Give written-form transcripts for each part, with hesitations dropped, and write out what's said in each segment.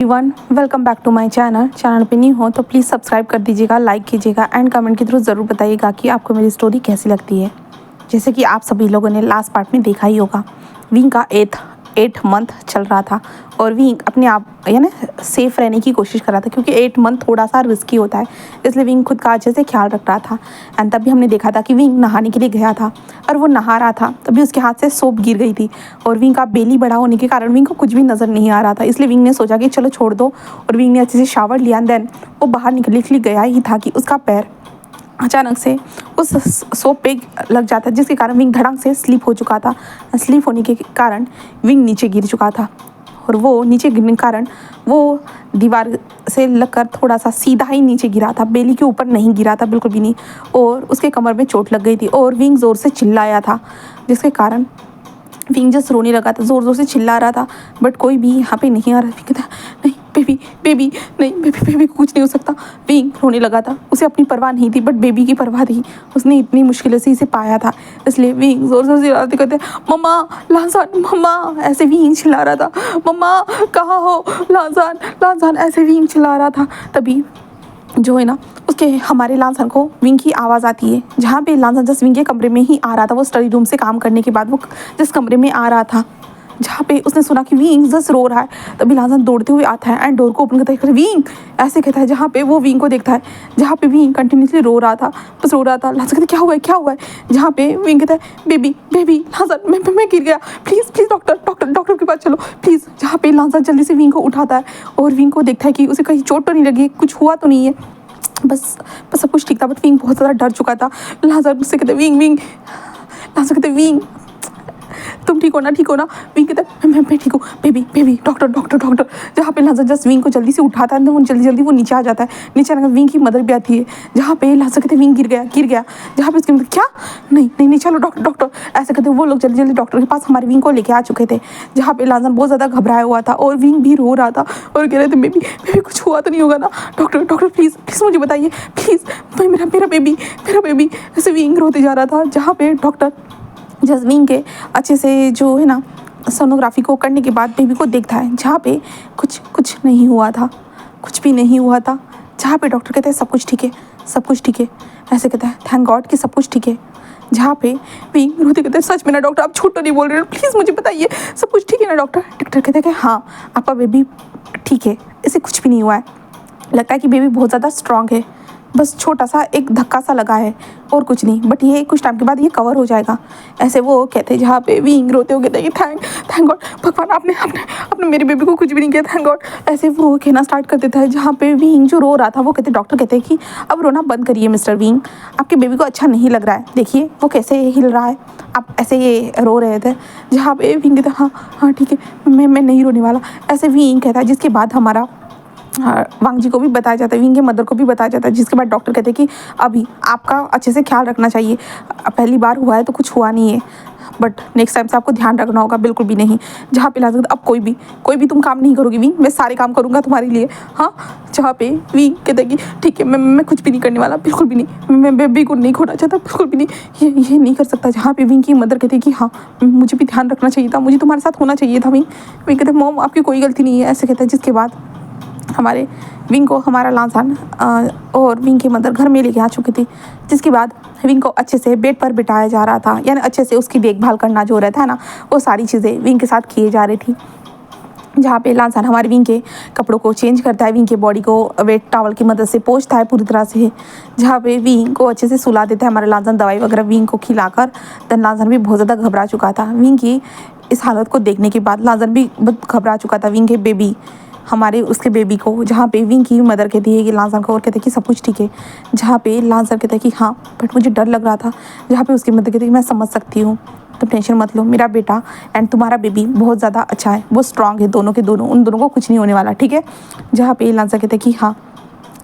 Everyone, welcome back to my channel पे new हो तो प्लीज़ सब्सक्राइब कर दीजिएगा, लाइक कीजिएगा एंड कमेंट के थ्रू ज़रूर बताइएगा कि आपको मेरी स्टोरी कैसी लगती है। जैसे कि आप सभी लोगों ने लास्ट पार्ट में देखा ही होगा, विंग का एट मंथ चल रहा था और विंग अपने आप यानी सेफ रहने की कोशिश कर रहा था, क्योंकि 8 मंथ थोड़ा सा रिस्की होता है, इसलिए विंग खुद का अच्छे से ख्याल रख रहा था। एंड तभी हमने देखा था कि विंग नहाने के लिए गया था और वो नहा रहा था, तभी उसके हाथ से सोप गिर गई थी और विंग का बेली बड़ा होने के कारण विंग को कुछ भी नज़र नहीं आ रहा था। इसलिए विंग ने सोचा कि चलो छोड़ दो, और विंग ने अच्छे से शावर लिया। देन वो बाहर निकलने के लिए गया ही था कि उसका पैर अचानक से उस सोप पे लग जाता है, जिसके कारण विंग धड़ाम से स्लिप हो चुका था। स्लिप होने के कारण विंग नीचे गिर चुका था और वो नीचे गिरने के कारण वो दीवार से लगकर थोड़ा सा सीधा ही नीचे गिरा था, बेली के ऊपर नहीं गिरा था बिल्कुल भी नहीं, और उसके कमर में चोट लग गई थी और विंग ज़ोर से चिल्लाया था, जिसके कारण विंग जस्ट रोने लगा था, ज़ोर ज़ोर से चिल्ला रहा था। बट कोई भी यहाँ पे नहीं आ रहा। विंग कहता नहीं बेबी नहीं, बेबी को कुछ नहीं हो सकता। विंग रोने लगा था, उसे अपनी परवाह नहीं थी बट बेबी की परवाह थी। उसने इतनी मुश्किल से इसे पाया था, इसलिए विंग ज़ोर ज़ोर से चिल्लाते कहते मम्मा लांसान मम्मा, ऐसे विंग चिल्ला रहा था। मम्मा कहाँ हो, लांसान लांसान, ऐसे विंग चिल्ला रहा था। तभी जो है ना, उसके हमारे लांसन को विंग की आवाज़ आती है, जहाँ पे लांसन जस्ट विंग के कमरे में ही आ रहा था। वो स्टडी रूम से काम करने के बाद वो जिस कमरे में आ रहा था, जहाँ पे उसने सुना कि विंग जस्ट रो रहा है, तभी लांसन दौड़ते हुए आता है एंड डोर को ओपन करता है, विंग ऐसे कहता है। जहाँ पे वो विंग को देखता है, जहाँ पे विंग कंटिन्यूसली रो रहा था, बस रो रहा था। लांसन कहता है क्या हुआ है। जहाँ पे विंग कहता है बेबी लांसन मैं गिर गया, प्लीज़ डॉक्टर के पास चलो प्लीज़। जहाँ पे लांसन जल्दी से विंग को उठाता है और विंग को देखता है कि उसे कहीं चोट तो नहीं लगी, कुछ हुआ तो नहीं है, बस सब कुछ ठीक था। बट विंग बहुत ज़्यादा डर चुका था। लांसन मुझसे कहते विंग लांसन कहते विंग तुम ठीक हो ना विंग कहता है मैं ठीक हूँ, बेबी डॉक्टर। जहाँ पे लांसन जस्ट विंग को जल्दी से उठाता है, तो जल्दी वो नीचे आ जाता है। नीचे आकर विंग की मदर भी आती है, जहाँ पे लांसन कहते विंग गिर गया। जहाँ पे उसकी मदर क्या नहीं चलो डॉक्टर ऐसे कहते वो लोग जल्दी डॉक्टर के पास हमारे विंग को लेके आ चुके थे। जहाँ पे लांसन बहुत ज़्यादा घबराया हुआ था और विंग भी रो रहा था और कह रहे थे बेबी कुछ हुआ तो नहीं होगा ना, डॉक्टर प्लीज़ मुझे बताइए प्लीज़, मेरा बेबी ऐसे विंग रोते जा रहा था। जहाँ पे डॉक्टर जस्ट विंग के अच्छे से जो है ना सोनोग्राफी को करने के बाद बेबी को देखता है, जहाँ पे कुछ नहीं हुआ था, कुछ भी नहीं हुआ था। जहाँ पे डॉक्टर कहते हैं सब कुछ ठीक है, ऐसे कहता है थैंक गॉड कि सब कुछ ठीक है। जहाँ पे विंग रोते कहते हैं सच में ना डॉक्टर, आप झूठ तो नहीं बोल रहे हो, प्लीज़ मुझे बताइए सब कुछ ठीक है ना डॉक्टर। डॉक्टर कहते हैं कि हाँ आपका बेबी ठीक है, इसे कुछ भी नहीं हुआ है। लगता है कि बेबी बहुत ज़्यादा स्ट्रांग है, बस छोटा सा एक धक्का सा लगा है और कुछ नहीं, बट ये कुछ टाइम के बाद ये कवर हो जाएगा, ऐसे वो कहते हैं। जहाँ पे विंग रोते हुए कहते हैं कि थैंक गॉड भगवान, आपने मेरे बेबी को कुछ भी नहीं किया, थैंक गॉड, ऐसे वो कहना स्टार्ट कर देता है। जहाँ पे विंग जो रो रहा था वो डॉक्टर कहते हैं कि अब रोना बंद करिए मिस्टर विंग, आपके बेबी को अच्छा नहीं लग रहा है, देखिए वो कैसे हिल रहा है, आप ऐसे ये रो रहे थे। जहाँ पे विंग कहता है हाँ ठीक है, मैं नहीं रोने वाला, ऐसे विंग कहता है। जिसके बाद हमारा वांग जी को भी बताया जाता है, विंग के मदर को भी बताया जाता है, जिसके बाद डॉक्टर कहते हैं कि अभी आपका अच्छे से ख्याल रखना चाहिए, पहली बार हुआ है तो कुछ हुआ नहीं है, बट नेक्स्ट टाइम से आपको ध्यान रखना होगा, बिल्कुल भी नहीं। जहाँ पे लाजत अब कोई भी तुम काम नहीं करोगी विंग, मैं सारे काम करूँगा तुम्हारे लिए, हाँ। जहाँ पे विंग कहते हैं कि ठीक है मैं कुछ भी नहीं करने वाला, बिल्कुल भी नहीं, मैं बेबी को नहीं खोना चाहता, बिल्कुल भी नहीं, ये नहीं कर सकता। जहाँ पे विंग की मदर कहती है कि हाँ मुझे भी ध्यान रखना चाहिए था, मुझे तुम्हारे साथ होना चाहिए था। विंग कहते हैं मॉम आपकी कोई गलती नहीं है, ऐसे कहते हैं। जिसके बाद हमारे विंग को हमारा लांसान और विंग की मदर घर में लेके आ चुकी थी। जिसके बाद विंग को अच्छे से बेड पर बिठाया जा रहा था, यानी अच्छे से उसकी देखभाल करना जो रहता है ना, वो सारी चीज़ें विंग के साथ किए जा रही थी। जहाँ पे लांसान हमारे विंग के कपड़ों को चेंज करता है, विंग के बॉडी को वेट टॉवल की मदद से पोंछता है पूरी तरह से। जहाँ पे विंग को अच्छे से सुला देता है हमारा लांसान, दवाई वगैरह विंग को खिलाकर। देन लांसान भी बहुत ज़्यादा घबरा चुका था। विंग की इस हालत को देखने के बाद लांसान भी बहुत घबरा चुका था। विंग के बेबी हमारे उसके बेबी को, जहाँ पे विंग की मदर कहती है कि लांसन को, और कहते हैं कि सब कुछ ठीक है। जहाँ पे लांसन कहता है कि हाँ बट मुझे डर लग रहा था। जहाँ पे उसकी मदर कहती है कि मैं समझ सकती हूँ, तुम टेंशन मत लो, मेरा बेटा एंड तुम्हारा बेबी बहुत ज़्यादा अच्छा है, वो स्ट्रांग है, दोनों के दोनों, उन दोनों को कुछ नहीं होने वाला, ठीक है। जहाँ पे लांसन कहते हैं कि हाँ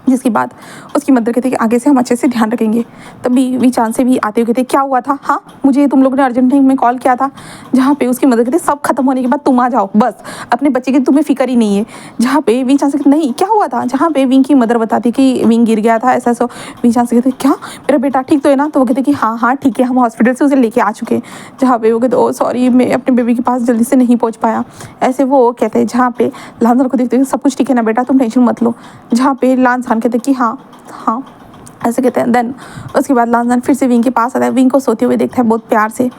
जिसके बाद उसकी मदर कहते कि आगे से हम अच्छे से ध्यान रखेंगे। तभी वीचान से भी आते हुए कहते क्या हुआ था, हाँ मुझे तुम लोगों ने अर्जेंट में कॉल किया था। जहाँ पे उसकी मदर कहते सब खत्म होने के बाद तुम आ जाओ, बस अपने बच्चे की तुम्हें फिक्र ही नहीं है। जहाँ पे वीचान से कहते नहीं क्या हुआ था। जहाँ पे विंग की मदर बताती कि विंग गिर गया था ऐसा। सो वीचान से कहते क्या मेरा बेटा ठीक तो है ना। तो वो कहते कि हाँ हाँ ठीक है, हम हॉस्पिटल से उसे लेके आ चुके। जहाँ पे वो कहते ओ सॉरी मैं अपने बेबी के पास जल्दी से नहीं पहुँच पाया ऐसे वो कहते हैं। जहाँ पे लांसान को देखते सब कुछ ठीक है ना बेटा, तुम टेंशन मत लो। जहाँ पे लांसान कहते कि हाँ हाँ ऐसे कहते हैं। देन उसके बाद लांसान फिर से विंग के पास आता है, विंग को सोते हुए देखता है बहुत प्यार से।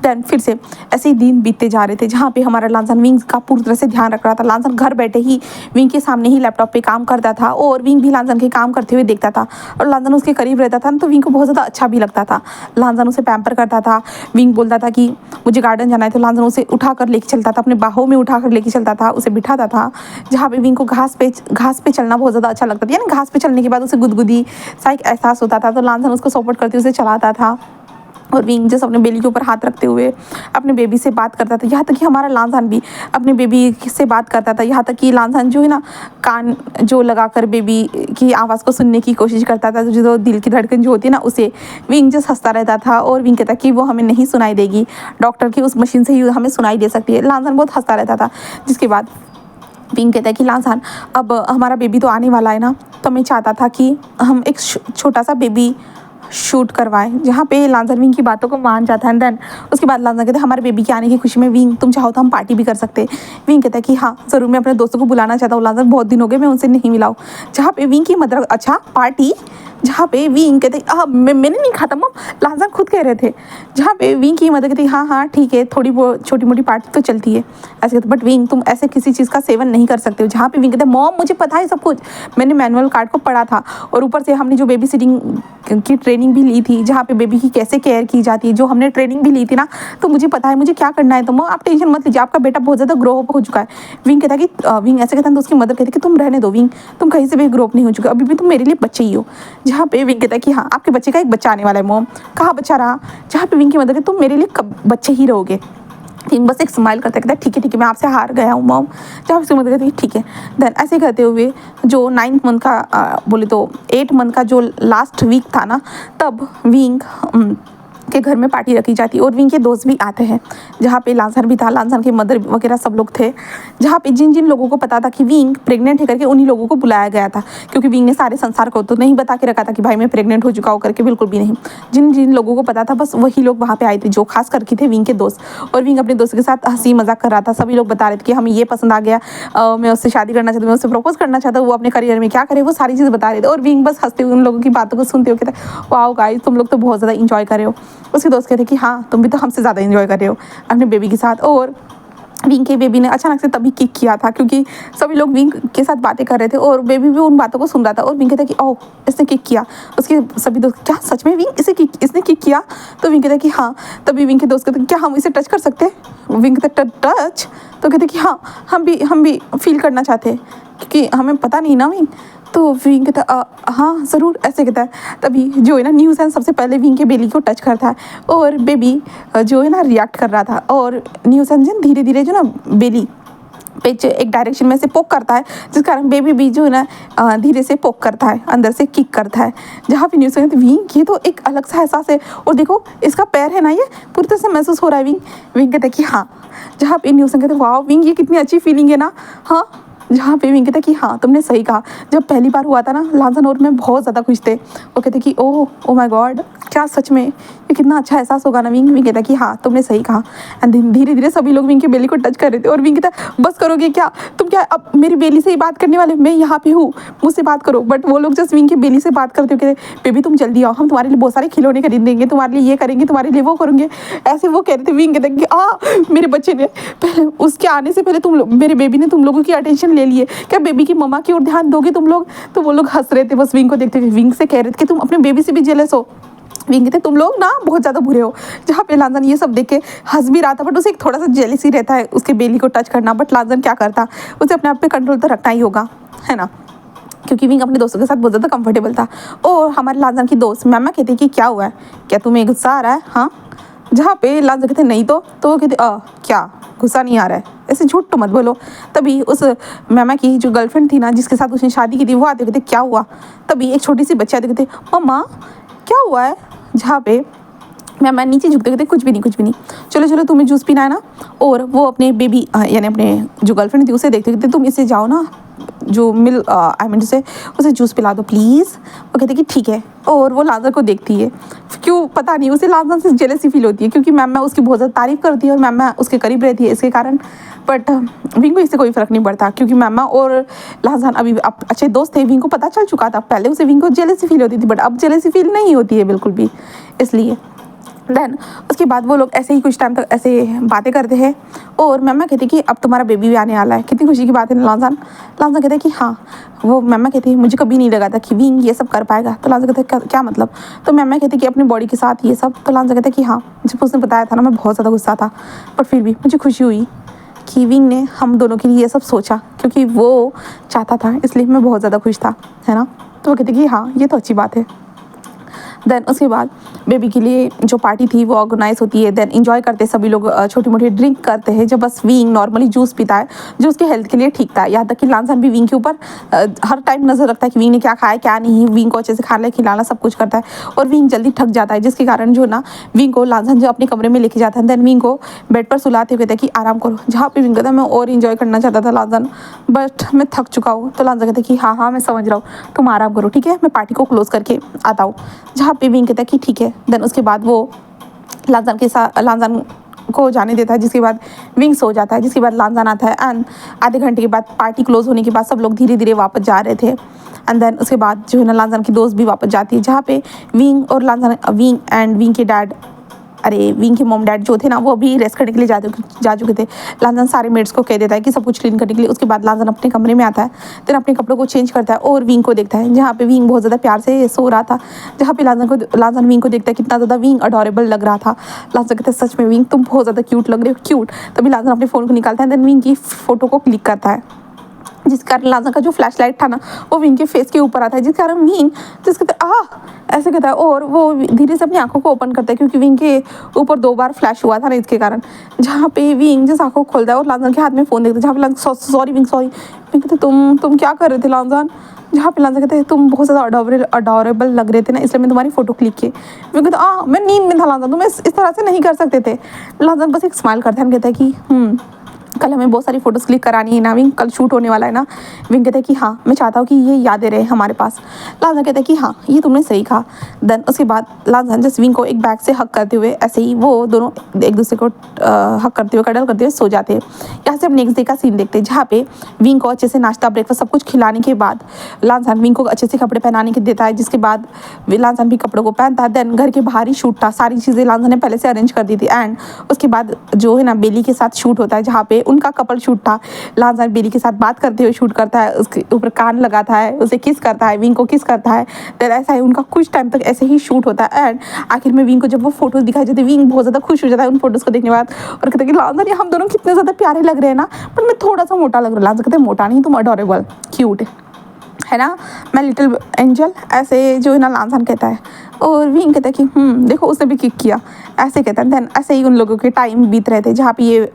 देन फिर से ऐसे ही दिन बीतते जा रहे थे। जहाँ पे हमारा लांसान विंग का पूरी तरह से ध्यान रख रहा था। लांसान घर बैठे ही विंग के सामने ही लैपटॉप पे काम करता था और विंग भी लांसान के काम करते हुए देखता था। और लांसान उसके करीब रहता था तो विंग को बहुत ज़्यादा अच्छा भी लगता था। लांसान उसे पैम्पर करता था। विंग बोलता था कि मुझे गार्डन जाना है तो लांसान उसे उठा कर लेके चलता था, अपने बाहों में उठा कर लेके चलता था, उसे बिठाता था। जहाँ पे विंग को घास पे चलना बहुत ज़्यादा अच्छा लगता था, यानी घास पे चलने के बाद उसे गुदगुदी सा एक एहसास होता था। तो लांसान उसको सपोर्ट करते उसे चलाता था। और विंग जैसे अपने बेली के ऊपर हाथ रखते हुए अपने बेबी से बात करता था। यहाँ तक कि हमारा लांसान भी अपने बेबी से बात करता था। यहाँ तक कि लांसान जो है ना कान जो लगाकर बेबी की आवाज़ को सुनने की कोशिश करता था, जो दिल की धड़कन जो होती है ना उसे। विंग जस्ट हंसता रहता था और विंग कहता कि वो हमें नहीं सुनाई देगी, डॉक्टर की उस मशीन से ही हमें सुनाई दे सकती है। लांसान बहुत हंसता रहता था। जिसके बाद विंग कहता है कि लांसान अब हमारा बेबी तो आने वाला है ना, तो मैं चाहता था कि हम एक छोटा सा बेबी शूट करवाएं। जहाँ पे लांसान विंग की बातों को मान जाता है। देन उसके बाद लांसान कहते हैं हमारे बेबी के आने की खुशी में विंग तुम चाहो तो हम पार्टी भी कर सकते हैं। विंग कहता है कि हाँ ज़रूर, मैं अपने दोस्तों को बुलाना चाहता हूँ, लांसान बहुत दिन हो गए मैं उनसे नहीं मिला हूँ। जहाँ पे विंग की मदर अच्छा पार्टी, जहाँ पे विंग कहते हाँ मैंने नहीं खाता मम, लांसान खुद कह रहे थे। जहाँ पे विंग की मदर कहती हाँ हाँ ठीक है, थोड़ी बहुत छोटी मोटी पार्टी तो चलती है ऐसे कहते, बट विंग तुम ऐसे किसी चीज़ का सेवन नहीं कर सकते हो। जहाँ पे विंग कहते मॉम मुझे पता है सब कुछ, मैंने मैनुअल कार्ड को पढ़ा था और ऊपर से हमने जो बेबी सिटिंग की ट्रेनिंग भी ली थी, जहाँ पे बेबी की कैसे केयर की जाती है, जो हमने ट्रेनिंग भी ली थी ना, तो मुझे पता है मुझे क्या करना है। तो मॉम आप टेंशन मत लीजिए, आपका बेटा बहुत ज़्यादा ग्रो अप हो चुका है। विंग कहता कि विंग ऐसे कहता है तो उसकी मदर कहती कि तुम रहने दो विंग, तुम कहीं से भी ग्रो अप नहीं हो चुके, अभी भी तुम मेरे लिए बच्चे ही हो। जहाँ पे विंग कहता है कि हाँ आपके बच्चे का एक बच्चा आने वाला है मॉम, कहाँ बच्चा रहा। जहाँ पे विंग की मदर कहती तुम मेरे लिए कब बच्चे ही रहोगे। विंग बस एक स्माइल करता कहता है ठीक है मैं आपसे हार गया हूँ मॉम। जहाँ उसकी मदर कहती है ठीक है। देन ऐसे करते हुए जो 9 मंथ का बोले तो 8 मंथ का जो लास्ट वीक था ना, तब विंग के घर में पार्टी रखी जाती और विंग के दोस्त भी आते हैं। जहाँ पे लांसान भी था, लांसान के मदर वगैरह सब लोग थे। जहाँ पे जिन जिन लोगों को पता था कि विंग प्रेग्नेंट है करके उन्हीं लोगों को बुलाया गया था, क्योंकि विंग ने सारे संसार को तो नहीं बता के रखा था कि भाई मैं प्रेग्नेंट हो चुका हूँ करके, बिल्कुल भी नहीं। जिन जिन लोगों को पता था बस वही लोग वहाँ पे आए थे, जो खास करके थे विंग के दोस्त। और विंग अपने दोस्त के साथ हंसी मजाक कर रहा था। सभी लोग बता रहे थे कि हमें ये पसंद आ गया, मैं उससे शादी करना चाहता हूँ, मैं उससे प्रपोज करना चाहता हूँ, वो अपने करियर में क्या करे वो सारी चीज़ बता रहे थे। और विंग बस हंसते हुए उन लोगों की बातों को सुनते हुए कहते वाओ गाइस तुम लोग तो बहुत ज़्यादा इंजॉय कर रहे हो। उसके दोस्त कहते कि हाँ तुम भी तो हमसे ज़्यादा एंजॉय कर रहे हो अपने बेबी के साथ। और विंग के बेबी ने अचानक से तभी किक किया था, क्योंकि सभी लोग विंग के साथ बातें कर रहे थे और बेबी भी उन बातों को सुन रहा था। और विंग कहता कि ओह इसने किक किया। उसके सभी दोस्त क्या सच में विंग इसने किक किया। तो विंग कहता कि हाँ। तभी विंग के दोस्त कहते क्या हम इसे टच कर सकते हैं। विंग कहता टच। तो कहते कि हाँ हम भी फील करना चाहते हैं, क्योंकि हमें पता नहीं ना विंग। तो विंग कहता हाँ ज़रूर ऐसे कहता है। तभी जो है ना न्यूज़ सबसे पहले विंग के बेली को टच करता है और बेबी जो है ना रिएक्ट कर रहा था। और न्यूज़ धीरे धीरे जो ना बेली पे एक डायरेक्शन में से पोक करता है, जिस कारण बेबी भी जो है ना धीरे से पोक करता है, अंदर से किक करता है। जहाँ पे न्यूज़ विंग ये तो एक अलग सा एहसास है, और देखो इसका पैर है ना ये पूरी तरह से महसूस हो रहा है। विंग कहता है कि हाँ। जहाँ पे न्यूज़ कहते वाह विंग ये कितनी अच्छी फीलिंग है ना। हाँ जहाँ पे विंग कहता कि हाँ तुमने सही कहा, जब पहली बार हुआ था ना लांसान और मैं बहुत ज़्यादा खुश थे। वो कहते कि ओह माय गॉड क्या सच में ये कितना अच्छा एहसास होगा ना। विंग कहता कि हाँ तुमने सही कहा। एंड धीरे धीरे सभी लोग विंग के बेली को टच कर रहे थे। और विंग कहता बस करोगे क्या तुम, क्या अब मेरी बेली से ही बात करने वाले, मैं यहाँ पे हूँ मुझसे बात करो। बट वो लोग जस्ट विंग की बेली से बात करते हुए कहते बेबी तुम जल्दी आओ, हम तुम्हारे लिए बहुत सारे खिलौने खरीद देंगे, तुम्हारे लिए ये करेंगे, तुम्हारे लिए वो करेंगे। ऐसे वो कह रहे थे। विंग कहते कि मेरे बच्चे ने पहले उसके आने से पहले तुम लोग मेरे बेबी ने तुम लोगों की अटेंशन ले लिए, क्या बेबी की मम्मा की ओर ध्यान दोगे तुम लोग। तो वो लोग हंस रहे थे बस विंग को देखते हुए। विंग से कह रहे थे कि तुम अपने बेबी से भी जेलस हो। विंग कहते तुम लोग ना बहुत ज़्यादा बुरे हो। जहाँ पे लांसान ये सब देख के हंस भी रहा था, बट उसे एक थोड़ा सा जेलसी रहता है उसके बेली को टच करना। बट लांसान क्या करता, उसे अपने आप पे कंट्रोल तो रखना ही होगा, है ना, क्योंकि विंग अपने दोस्तों के साथ बहुत ज़्यादा कंफर्टेबल था। और हमारे लांसान की दोस्त मैमा कहती कि क्या हुआ है, क्या तुम्हें गुस्सा आ रहा है। हाँ जहाँ पे लांजा कहते नहीं तो वो कहते क्या गुस्सा नहीं आ रहा है, ऐसे झूठ तो मत बोलो। तभी उस मैमा की जो गर्लफ्रेंड थी ना, जिसके साथ उसने शादी की थी, वो आते कहते क्या हुआ। तभी एक छोटी सी बच्ची आते कहते मम्मा क्या हुआ है। जहाँ पे मैं नीचे झुकते कहते कुछ भी नहीं कुछ भी नहीं, चलो चलो तुम्हें जूस पीना है ना। और वो अपने बेबी यानी अपने जो गर्लफ्रेंड थी उसे देखते कहते तुम इससे जाओ ना, जो मिल आई मीन उसे जूस पिला दो प्लीज़। वो कहते कि ठीक है। और वो लांजा को देखती है, क्यों पता नहीं उसे लांजा से जेलसी फील होती है, क्योंकि मैम उसकी बहुत ज़्यादा तारीफ़ करती है और मैम उसके करीब रहती है इसके कारण। बट विंग को इससे कोई फ़र्क नहीं पड़ता, क्योंकि मैमा और लांजान अभी अच्छे दोस्त थे। विंग को पता चल चुका था, पहले उसे विंग को जेलसी फील होती थी, बट अब जेलसी फील नहीं होती है बिल्कुल भी। इसलिए देन उसके बाद वो लोग ऐसे ही कुछ टाइम तक ऐसे बातें करते हैं। और मैमा कहती कि अब तुम्हारा बेबी भी आने वाला है, कितनी खुशी की बात है। लांजान कहते हैं कि हाँ। वो मैमा कहती है मुझे कभी नहीं लगा था कि विंग ये सब कर पाएगा। तो लांजा कहते हैं क्या मतलब। तो मैमा कहती कि अपनी बॉडी के साथ ये सब। तो लांजा कहते हैं कि हाँ, जब उसने बताया था ना मैं बहुत ज़्यादा गुस्सा था, पर फिर भी मुझे खुशी हुई कि विंग ने हम दोनों के लिए ये सब सोचा, क्योंकि वो चाहता था, इसलिए मैं बहुत ज़्यादा खुश था, है ना। तो वो कहते कि हाँ ये तो अच्छी बात है। देन उसके बाद बेबी के लिए जो पार्टी थी वो ऑर्गेनाइज होती है। देन इंजॉय करते सभी लोग, छोटी मोटी ड्रिंक करते हैं। जब बस विंग नॉर्मली जूस पीता है जो उसके हेल्थ के लिए ठीक था। यहाँ तक कि लांजान भी विंग के ऊपर हर टाइम नज़र रखता है कि विंग ने क्या खाया क्या नहीं। विंग को अच्छे से खाना खिलाना सब कुछ करता है। और विंग जल्दी थक जाता है, जिसके कारण जो ना विंग को लांजान जो अपने कमरे में लेके जाता है। देन विंग को बेड पर सुलाते हुए कहता है कि आराम करो। जहाँ पे विंग कहता है मैं और इंजॉय करना चाहता था लांजान, बट मैं थक चुका हूँ। तो लांजा कहता है कि हाँ मैं समझ रहा हूँ, तुम आराम करो, ठीक है मैं पार्टी को क्लोज करके आता हूँ। जहाँ पे विंग कहता है कि ठीक है। देन उसके बाद वो लांजान को जाने देता है, जिसके बाद विंग सो जाता है। जिसके बाद लांजान आता है एंड आधे घंटे के बाद पार्टी क्लोज होने के बाद सब लोग धीरे धीरे वापस जा रहे थे। एंड देन उसके बाद जो है ना लांजान की दोस्त भी वापस जाती है, जहाँ पे विंग और लांजान विंग के डैड विंग के मॉम डैड जो थे ना वो भी रेस्ट करने के लिए जा चुके थे। लांजान सारे मेड्स को कह देता है कि सब कुछ क्लीन करने के लिए। उसके बाद लांजान अपने कमरे में आता है, देन अपने कपड़ों को चेंज करता है और विंग को देखता है, जहाँ पे विंग बहुत ज़्यादा प्यार से सो रहा था। जहाँ पे लांजान विंग को देखता है, कितना ज़्यादा विंग अडोरेबल लग रहा था। लांजान कहता है सच में विंग तुम बहुत ज़्यादा क्यूट लग रहे हो, क्यूट। तभी लांजान अपने फ़ोन को निकालता है, देन विंग की फ़ोटो को क्लिक करता है, जिस कारण लांजान का जो फ्लैश लाइट था ना वो विंग के फेस के ऊपर आता है, जिस कारण विंग ऐसे कहता है। और वो धीरे से अपनी आंखों को ओपन करता है, क्योंकि विंग के ऊपर 2 बार फ्लैश हुआ था ना, इसके कारण। जहाँ पे विंग जिस आंखों को खोलता है और लांजान के हाथ में फ़ोन देखता है, जहाँ पे सॉरी विंग कहते तुम क्या कर रहे थे लांजान। जहाँ पे लांजान कहते हैं तुम बहुत ज़्यादा अडोरेबल लग रहे थे ना, इसलिए मैं तुम्हारी फ़ोटो क्लिक की। विंग कहता मैं नींद में था लांजान, तुम इस तरह से नहीं कर सकते थे। लांजान बस एक स्माइल करता है, कहता है कि कल हमें बहुत सारी फ़ोटोज़ क्लिक करानी है ना विंग, कल शूट होने वाला है ना। विंग कहता है कि हाँ मैं चाहता हूँ कि ये यादें रहे हमारे पास। लांजान कहता है कि हाँ ये तुमने सही कहा। देन उसके बाद लांजान जस्ट विंग को एक बैग से हक करते हुए ऐसे ही वो दोनों एक दूसरे को हक करते हुए कडल करते हुए सो जाते हैं। यहाँ से हम नेक्स्ट डे का सीन देखते हैं, जहाँ पे विंग को अच्छे से नाश्ता ब्रेकफास्ट सब कुछ खिलाने के बाद लांजान विंग को अच्छे से कपड़े पहनाने के देता है, जिसके बाद लांजान भी कपड़ों को पहनता है। देन घर के बाहर ही शूट था, सारी चीज़ें लांजान ने पहले से अरेंज कर दी थी। एंड उसके बाद जो है ना बेली के साथ शूट होता है, जहाँ पे उनका कपल शूट था। लांजान बेली के साथ बात करते हुए शूट करता है, उसके ऊपर कान लगाता है, उसे किस करता है, विंग को किस करता है। देन ऐसा ही उनका कुछ टाइम तक ऐसे ही शूट होता है। एंड आखिर में विंग को जब वो फोटोज दिखाई जाती है, विंग बहुत ज़्यादा खुश हो जाता है उन फोटोज़ को देखने के बाद, और कहते हैं कि लांजान ये हम दोनों कितने ज़्यादा प्यारे लग रहे हैं ना, पर मैं थोड़ा सा मोटा लग रहा हूँ। लांजान कहते हैं मोटा नहीं, तुम अडोरेबल क्यूट है ना, मैं लिटिल एंजल, ऐसे जो है ना लांजान कहता है। और विंग कहता है कि देखो उसने भी किक किया, ऐसे कहता है। देन ऐसे ही उन लोगों के टाइम बीत रहे थे, जहाँ पे ये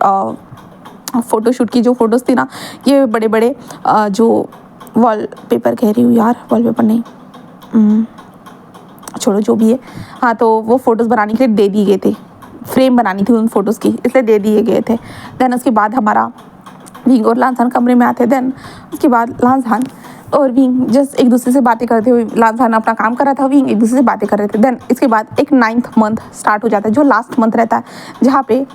फ़ोटोशूट की जो फ़ोटोज़ थी ना, ये बड़े बड़े जो वॉलपेपर कह रही हूँ यार, वॉलपेपर नहीं, छोड़ो जो भी है। हाँ तो वो फ़ोटोज़ बनाने के लिए दे दिए गए थे, फ्रेम बनानी थी उन फ़ोटोज़ की, इसलिए दे दिए गए थे। देन उसके बाद हमारा विंग और लांजान कमरे में आते। देन उसके बाद लांजान और विंग जस्ट एक दूसरे से बातें करते हुए, लांजान अपना काम कर रहा था, विंग एक दूसरे से बातें कर रहे थे। देन इसके बाद एक 9th मंथ स्टार्ट हो जाता है, जो लास्ट मंथ रहता है, जहाँ पे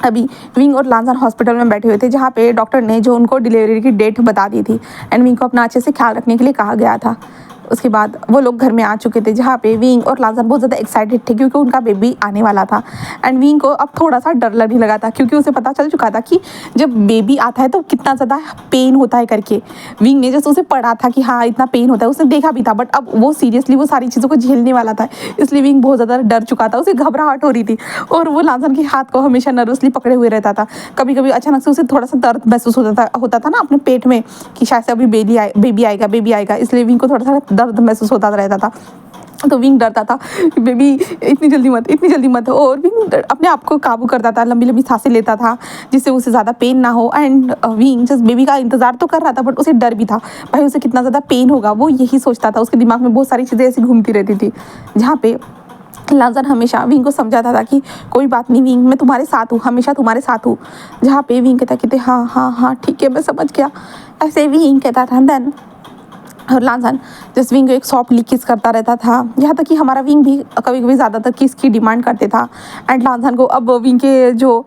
अभी विंग और लांजान हॉस्पिटल में बैठे हुए थे, जहाँ पे डॉक्टर ने जो उनको डिलीवरी की डेट बता दी थी। एंड विंग को अपना अच्छे से ख्याल रखने के लिए कहा गया था। उसके बाद वो लोग घर में आ चुके थे, जहाँ पे विंग और लांजान बहुत ज़्यादा एक्साइटेड थे, क्योंकि उनका बेबी आने वाला था। एंड विंग को अब थोड़ा सा डर लगने लगा था, क्योंकि उसे पता चल चुका था कि जब बेबी आता है तो कितना ज़्यादा पेन होता है करके। विंग ने जैसे उसे पढ़ा था कि हाँ इतना पेन होता है, उसने देखा भी था, बट अब वो सीरियसली वो सारी चीज़ों को झेलने वाला था, इसलिए विंग बहुत ज़्यादा डर चुका था, उसे घबराहट हो रही थी। और वो लांजान के हाथ को हमेशा नर्वसली पकड़े हुए रहता था। कभी कभी अचानक से उसे थोड़ा सा दर्द महसूस होता था ना अपने पेट में, कि शायद से अभी बेबी आएगा, इसलिए विंग को थोड़ा सा दर्द महसूस होता रहता था। तो विंग डरता था, बेबी इतनी जल्दी मत। और विंग अपने आप को काबू करता था, लंबी लंबी सांसें लेता था जिससे उसे ज़्यादा पेन ना हो। एंड विंग जस्ट बेबी का इंतज़ार तो कर रहा था, बट उसे डर भी था, भाई उसे कितना ज़्यादा पेन होगा, वो यही सोचता था। उसके दिमाग में बहुत सारी चीज़ें ऐसी घूमती रहती थी, जहाँ पे लाजन हमेशा विंग को समझाता था कि कोई बात नहीं विंग, मैं तुम्हारे साथ हूँ, हमेशा तुम्हारे साथ हूँ। जहाँ पे विंग कहते हाँ हाँ हाँ ठीक है, मैं समझ गया, ऐसे विंग कहता था। देन और लांसन जिस विंग को एक सॉफ्टली किस करता रहता था, यहाँ तक कि हमारा विंग भी कभी कभी ज़्यादातर किस की डिमांड करते था। एंड लांसन को अब विंग के जो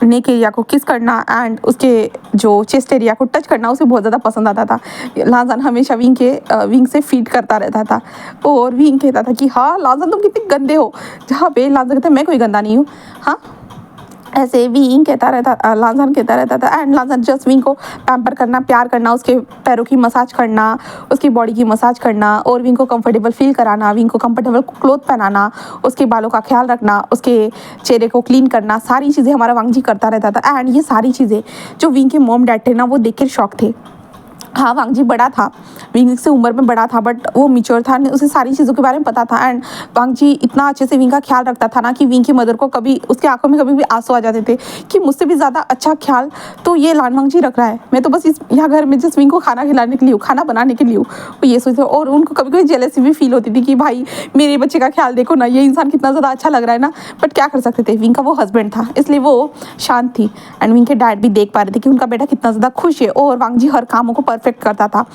नेक एरिया को किस करना एंड उसके जो चेस्ट एरिया को टच करना उसे बहुत ज़्यादा पसंद आता था। लांसन हमेशा विंग से फीड करता रहता था, और विंग कहता था कि हाँ लांसन तुम कितने गंदे हो, जहाँ पे लांसन कहता है मैं कोई गंदा नहीं हूँ। हाँ ऐसे विंग कहता रहता, लांसन कहता रहता था। एंड लांसन जस्ट विंग को पैम्पर करना, प्यार करना, उसके पैरों की मसाज करना, उसकी बॉडी की मसाज करना, और विंग को कंफर्टेबल फील कराना, विंग को कंफर्टेबल क्लोथ पहनाना, उसके बालों का ख्याल रखना, उसके चेहरे को क्लीन करना, सारी चीज़ें हमारा वांगजी करता रहता था। एंड ये सारी चीज़ें जो विंग के मॉम डैड थे ना, वो देख के शौक थे। हाँ वांगजी बड़ा था, विंग से उम्र में बड़ा था, बट वो मिच्योर था, उसे सारी चीज़ों के बारे में पता था। एंड वांगजी इतना अच्छे से विंग का ख्याल रखता था ना कि विंग की मदर को कभी उसकी आंखों में कभी भी आंसू आ जाते थे कि मुझसे भी ज़्यादा अच्छा ख्याल तो ये लान वांगजी रख रहा है, मैं तो बस इस यहाँ घर में जिस विंग को खाना खिलाने के लिए हूँ, खाना बनाने के लिए हूँ, वो ये सोचते। और उनको कभी कभी जेलसी भी फील होती थी कि भाई मेरे बच्चे का ख्याल देखो ना, ये इंसान कितना ज़्यादा अच्छा लग रहा है ना, बट क्या कर सकते थे, विंग का वो हस्बैंड था इसलिए वो शांत थी। एंड विंग के डैड भी देख पा रहे थे कि उनका बेटा कितना ज़्यादा खुश है, और वांगजी हर कामों को परफेक्ट करता था,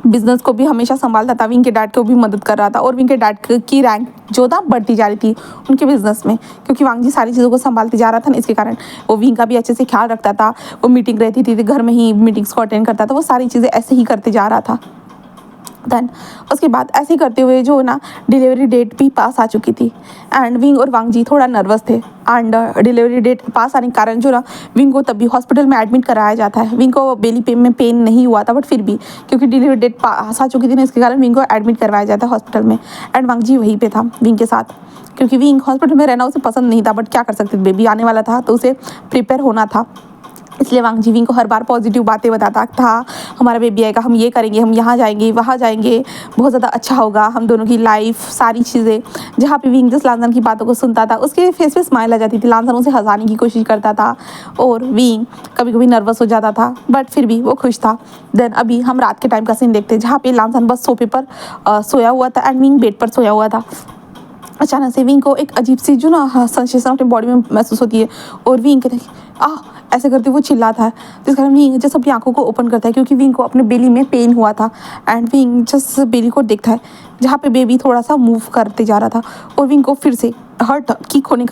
बिजनेस को भी हमेशा संभालता था, विंग के डैड को भी मदद कर रहा था। और विंग के डैड की रैंक जो था बढ़ती जा रही थी उनके बिजनेस में, क्योंकि वांगजी सारी चीज़ों को संभालते जा रहा था ना, इसके कारण वो विंग का भी अच्छे से ख्याल रखता था। वो मीटिंग रहती थी घर में ही मीटिंग्स को अटेंड करता था, वो सारी चीज़ें ऐसे ही करते जा रहा था। देन उसके बाद ऐसे ही करते हुए जो ना डिलीवरी डेट भी पास आ चुकी थी। एंड विंग और वांगजी थोड़ा नर्वस थे। एंड डिलीवरी डेट पास आने के कारण जो ना विंग को तभी हॉस्पिटल में एडमिट कराया जाता है। विंग को बेली पे में पेन नहीं हुआ था, बट फिर भी क्योंकि डिलीवरी डेट पास आ चुकी थी ना, इसके कारण विंग को एडमिट करवाया जाता है हॉस्पिटल में। एंड वांगजी वहीं पे था विंग के साथ, क्योंकि विंग हॉस्पिटल में रहना उसे पसंद नहीं था, बट क्या कर सकते थे, बेबी आने वाला था तो उसे प्रिपेयर होना था। इसलिए वांगजी विंग को हर बार पॉजिटिव बातें बताता था, हमारा बेबी आएगा, हम ये करेंगे, हम यहाँ जाएंगे, वहाँ जाएंगे, बहुत ज़्यादा अच्छा होगा हम दोनों की लाइफ, सारी चीज़ें। जहाँ पे विंग जिस लांसन की बातों को सुनता था उसके फेस पे स्माइल आ जाती थी, लांसन उसे हंसाने की कोशिश करता था, और विंग कभी कभी नर्वस हो जाता था, बट फिर भी वो खुश था। देन अभी हम रात के टाइम का सीन देखते हैं, जहाँ पे लांसन बस सोफे पर सोया हुआ था एंड विंग बेड पर सोया हुआ था। अचानक से विंग को एक अजीब सी जो ना सेंसेशन अपनी बॉडी में महसूस होती है, और विंग कहते ऐसे करते वो चिल्लाता है, जिस कारण विंग जस्ट अपनी आंखों को ओपन करता है, क्योंकि विंग को अपने बेली में पेन हुआ था। एंड विंग जस्ट बेली को देखता है जहाँ पे बेबी थोड़ा सा मूव करते जा रहा था, और विंग को फिर से हर्ट किक होने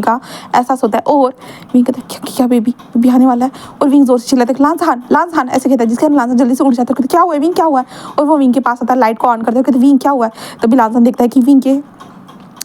का एहसास होता है। और विंग कहता है क्या बेबी आने वाला है, और विंग जोर से चिल्लाता है लांसान ऐसे कहता है, जिसके कारण लांसान जल्दी से उठ जाता है, कहते क्या हुआ है विंग, क्या हुआ है। और वो विंग के पास आता है, लाइट को ऑन करता है, कहते विंग क्या हुआ है। तभी लांसान देखता है कि विंग के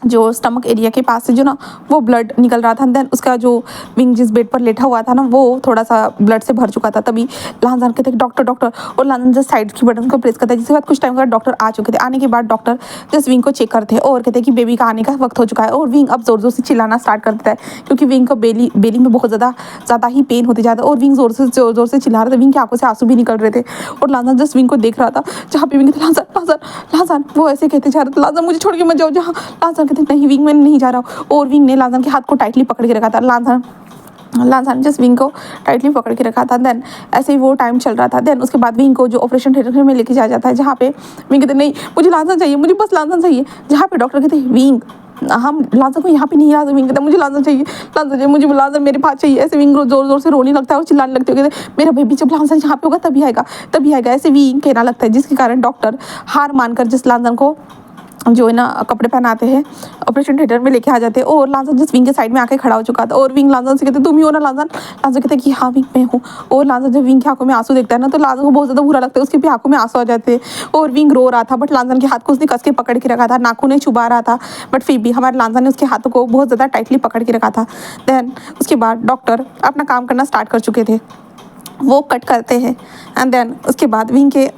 जो स्टमक एरिया के पास से जो ना वो ब्लड निकल रहा था। देन उसका जो विंग जिस बेड पर लेटा हुआ था ना, वो थोड़ा सा ब्लड से भर चुका था। तभी लांसान कहते डॉक्टर, और लांसान जस्ट साइड की बटन को प्रेस करता है, जिसके बाद कुछ टाइम बाद डॉक्टर आ चुके थे। आने के बाद डॉक्टर जस्ट विंग को चेक करते हैं और कहते हैं कि बेबी का आने का वक्त हो चुका है। और विंग अब जोर जोर से चिल्लाना स्टार्ट कर देता है, क्योंकि विंग को बेली में बहुत ज़्यादा ही पेन होते जाता है, और विंग जोर से चिल्ला रहा था। विंग की आंखों से आंसू भी निकल रहे थे, और लांसान जस्ट विंग को देख रहा था, जहाँ पे विंग लांसान वो ऐसे कहते जा रहा था, लांसान मुझे छोड़ के मत जाओ। जहाँ लांसान कहते नहीं विंग, मैं नहीं जा रहा हूँ। और विंग ने लांसान के हाथ को टाइटली पकड़ के रखा था। लांसान जस्ट विंग को टाइटली पकड़ के रखा था। देन ऐसे ही वो टाइम चल रहा था। देन उसके बाद विंग को जो ऑपरेशन थिएटर में लेके जाया जाता है, जहाँ पे विंग कहते नहीं मुझे लांसान चाहिए, मुझे बस लांसान चाहिए। जहाँ पे डॉक्टर कहते विंग हम लांसान को यहाँ पे नहीं ला सकते। विंग कहता मुझे लांसान चाहिए, मुझे लांसान मेरे पास चाहिए। ऐसे विंग जोर जोर से रोने लगता है और चिल्लाने लगते हैं, कहते मेरा बेबी जब लांसान यहाँ पे होगा तभी आएगा। ऐसे विंग कहना लगता है, जिसके कारण डॉक्टर हार मानकर जिस लांसान को जो है ना कपड़े पहनाते हैं ऑपरेशन थिएटर में लेके आ जाते हैं। और लांसान जिस विंग के साइड में आके खड़ा हो चुका था, और विंग लांसान से कहते तुम ही हो ना लांसान। लांसान कहते कि हाँ विंग मैं हूँ। और लांसान जब विंग की आंखों में आंसू देखता है ना, तो लांसान को बहुत ज़्यादा बुरा लगता है, उसकी भी आंखों में आंसू आ जाते हैं। और विंग रो रहा था, बट लांसान के हाथ को उसने कस के पकड़ के रखा था, नाखून छुपा रहा था, बट फिर भी हमारे लांसान ने उसके हाथों को बहुत ज़्यादा टाइटली पकड़ के रखा था। देन उसके बाद डॉक्टर अपना काम करना स्टार्ट कर चुके थे, वो कट करते हैं। एंड देन उसके बाद विंग के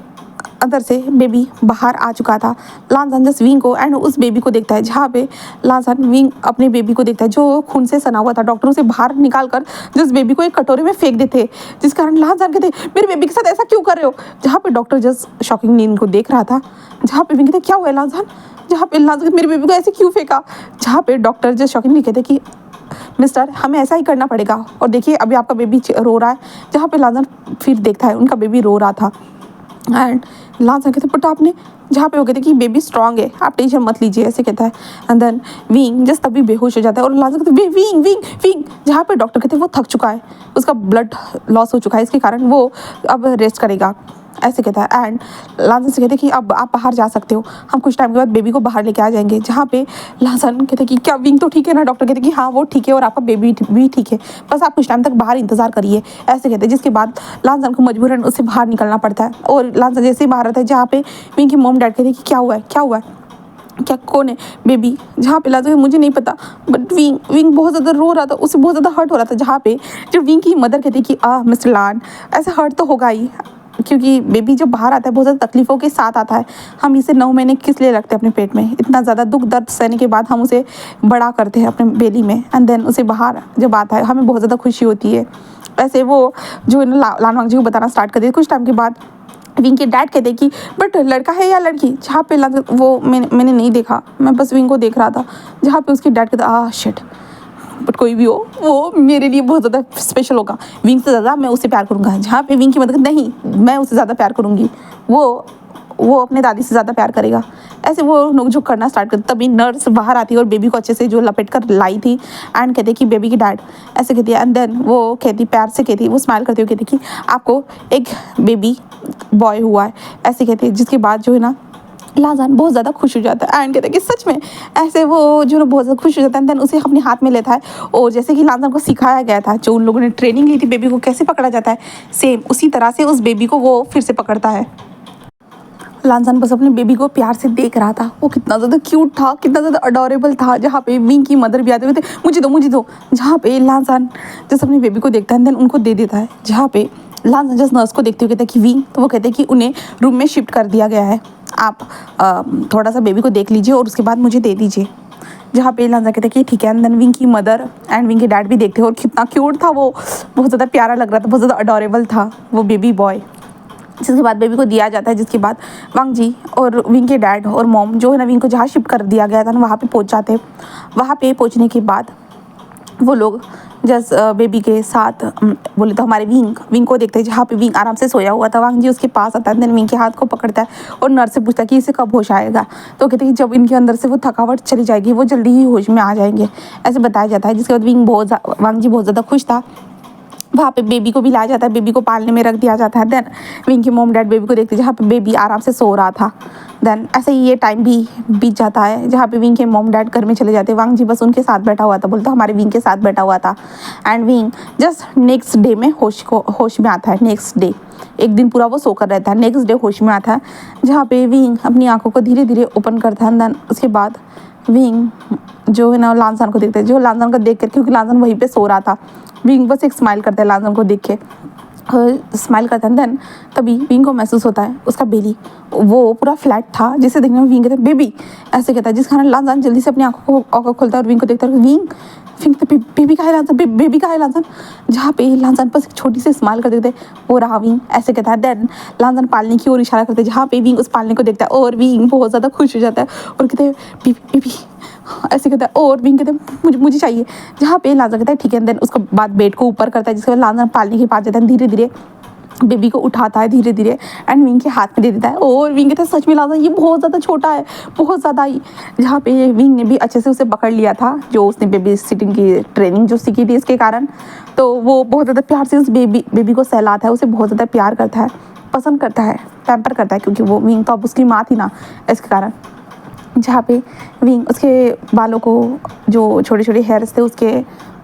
अंदर से बेबी बाहर आ चुका था। लांसन जस्ट विंग को एंड उस बेबी को देखता है, जहाँ पे लांसन विंग अपने बेबी को देखता है जो खून से सना हुआ था। डॉक्टर उसे बाहर निकाल कर जस्ट बेबी को एक कटोरे में फेंक देते, जिस कारण लांसन कहते मेरे बेबी के साथ ऐसा क्यों कर रहे हो। जहाँ पे डॉक्टर जस्ट शॉकिंगली इनको देख रहा था, जहाँ पे विंग कहते क्या हुआ है लांसन, जहाँ पे लांसन मेरे बेबी को ऐसे क्यों फेंका। जहाँ पे डॉक्टर जस्ट शॉकिंगली कहते कि मिस्टर हमें ऐसा ही करना पड़ेगा, और देखिए अभी आपका बेबी रो रहा है। जहाँ पे लांसन फिर देखता है उनका बेबी रो रहा था एंड लांसन कहते बट आपने, जहाँ पे वो कहते कि बेबी स्ट्रांग है आप टेंशन मत लीजिए ऐसे कहता है। एंड देन विंग जस्ट तभी बेहोश हो जाता है और लांसन कहते विंग विंग विंग, जहाँ पे डॉक्टर कहते वो थक चुका है, उसका ब्लड लॉस हो चुका है, इसके कारण वो अब रेस्ट करेगा ऐसे कहता है। एंड लांसन से कहते कि अब आप बाहर जा सकते हो, हम कुछ टाइम के बाद बेबी को बाहर लेके आ जाएंगे। जहाँ पे लांसन कहते कि क्या विंग तो ठीक है ना। डॉक्टर कहते कि हाँ वो ठीक है और आपका बेबी भी ठीक है, बस आप कुछ टाइम तक बाहर इंतजार करिए ऐसे कहते हैं। जिसके बाद लांसन को मजबूरन उससे बाहर निकलना पड़ता है और लांसन जैसे ही बाहर आता है, जहाँ पे विंग की मॉम डैड कहते कि क्या हुआ है क्या हुआ है, क्या कौन है बेबी। जहाँ पे लांसन मुझे नहीं पता, बट विंग बहुत ज़्यादा रो रहा था, उसे बहुत ज़्यादा हर्ट हो रहा था। जहाँ पे जब विंग की मदर कहती कि मिस्टर लान ऐसा हर्ट तो होगा ही, क्योंकि बेबी जब बाहर आता है बहुत ज़्यादा तकलीफ़ों के साथ आता है। हम इसे 9 महीने किस लिए रखते हैं अपने पेट में, इतना ज़्यादा दुख दर्द सहने के बाद हम उसे बड़ा करते हैं अपने बेली में एंड देन उसे बाहर जब आता है हमें बहुत ज़्यादा खुशी होती है। ऐसे वो जो है ना लान वांग जी को बताना स्टार्ट कर दिया। कुछ टाइम के बाद विंग के डैड कहते कि बट लड़का है या लड़की, जहाँ पे वो मैंने नहीं देखा, मैं बस विंग को देख रहा था। जहाँ पे उसके डैड कहता शिट, बट कोई भी हो वो मेरे लिए बहुत ज़्यादा स्पेशल होगा, विंग से ज़्यादा मैं उससे प्यार करूँगा। जहाँ पे विंग की मदद नहीं, मैं उससे ज़्यादा प्यार करूँगी, वो अपने दादी से ज़्यादा प्यार करेगा। ऐसे वो नोकझोंक करना स्टार्ट करते, तभी नर्स बाहर आती है और बेबी को अच्छे से जो लपेट कर लाई थी एंड कहते कि बेबी की डैड ऐसे कहती है। एंड देन वो कहती प्यार से कहती, वो स्माइल करती हुई कहती कि आपको एक बेबी बॉय हुआ है ऐसे कहती है। जिसके बाद जो है ना लांसन बहुत ज़्यादा खुश हो जाता है एंड कहता है कि सच में ऐसे वो जो ना बहुत ज़्यादा खुश हो जाता है। देन उसे अपने हाथ में लेता है और जैसे कि लांसन को सिखाया गया था, जो उन लोगों ने ट्रेनिंग ली थी बेबी को कैसे पकड़ा जाता है, सेम उसी तरह से उस बेबी को वो फिर से पकड़ता है। लांसन बस अपने बेबी को प्यार से देख रहा था, वो कितना ज़्यादा क्यूट था, कितना ज़्यादा अडोरेबल था। जहाँ पे विंग की मदर भी आते हुए थे मुझे दो, जहाँ पे लांसन जैसे अपने बेबी को देखता है देन उनको दे देता है। जहाँ पे लांसन जस्ट नर्स को देखते हुए कहता है कि विंग, तो वो कहते हैं कि उन्हें रूम में शिफ्ट कर दिया गया है, आप थोड़ा सा बेबी को देख लीजिए और उसके बाद मुझे दे दीजिए। जहाँ पे लांसन कहते हैं कि ठीक है। एंड देन विंग की मदर एंड विंग के डैड भी देखते हैं और कितना क्यूट था वो, बहुत ज़्यादा प्यारा लग रहा था, बहुत ज़्यादा अडोरेबल था वो बेबी बॉय। जिसके बाद बेबी को दिया जाता है। जिसके बाद वांग जी और विंग के डैड और मॉम जो है ना विंग को जहाँ शिफ्ट कर दिया गया था ना वहाँ पे पहुँच जाते हैं। वहाँ पे पहुँचने के बाद वो लोग जस्ट बेबी के साथ बोले तो हमारे विंग को देखते हैं, जहाँ पे विंग आराम से सोया हुआ था। वांग जी उसके पास आता है, देन विंग के हाथ को पकड़ता है और नर्स से पूछता है कि इसे कब होश आएगा। तो कहते हैं कि जब इनके अंदर से वो थकावट चली जाएगी वो जल्दी ही होश में आ जाएंगे ऐसे बताया जाता है। जिसके बाद वांग जी बहुत ज़्यादा खुश था। वहाँ पे बेबी को भी लाया जाता है, बेबी को पालने में रख दिया जाता है। देन विंग की मॉम डैड बेबी को देखते हैं, जहाँ पे बेबी आराम से सो रहा था। देन ऐसे ही ये टाइम भी बीत जाता है, जहाँ पे विंग के मॉम डैड घर में चले जाते हैं। वांग जी बस उनके साथ बैठा हुआ था, बोलते हमारे विंग के साथ बैठा हुआ था। And wing just next day में होश में आता है। नेक्स्ट डे एक दिन पूरा वो सोकर रहता है, नेक्स्ट डे होश में आता है। जहाँ पे विंग अपनी आंखों को धीरे धीरे ओपन करता है। देन उसके बाद विंग जो है ना लांसन को देखते हैं, जो लांसन को देख कर, क्योंकि लांसन वहीं पे सो रहा था, विंग बस एक स्माइल करता है लांसन को देख के, स्माइल करता है। देन तभी विंग को महसूस होता है उसका बेली वो पूरा फ्लैट था, जिसे देखने में विंग कहता है बेबी ऐसे कहता है। जिस कारण लांसन जल्दी से अपनी आंखों खोलता है और विंग को देखता है। विंग बेबी का है लांसन, बेबी का है लांसन। जहाँ पे लांसन बस एक छोटी सी स्माइल कर देते वो रहा विंग ऐसे कहता है। देन लांसन पालने की ओर इशारा करते हैं, जहाँ पे विंग उस पालने को देखता है और विंग बहुत ज़्यादा खुश हो जाता है और कहते हैं बेबी ऐसे कहता है। और विंग कहते हैं मुझे चाहिए। जहाँ पे लांसन कहता है ठीक है। देन उसके बाद बेड को ऊपर करता है, जिसके बाद लांसन पालने के पास जाता है, धीरे धीरे बेबी को उठाता है धीरे धीरे एंड विंग के हाथ में दे देता है। और विंग कहता है सच में लांसन ये बहुत ज़्यादा छोटा है, बहुत ज़्यादा ही। जहाँ पे विंग ने भी अच्छे से उसे पकड़ लिया था, जो उसने बेबी सिटिंग की ट्रेनिंग जो सीखी थी इसके कारण, तो वो बहुत ज़्यादा प्यार से उस बेबी को सहलाता है, उसे बहुत ज़्यादा प्यार करता है, पसंद करता है, पैम्पर करता है, क्योंकि वो विंग तो अब उसकी माँ थी ना इसके कारण। जहाँ पे विंग उसके बालों को जो छोटे छोटे हेयर्स थे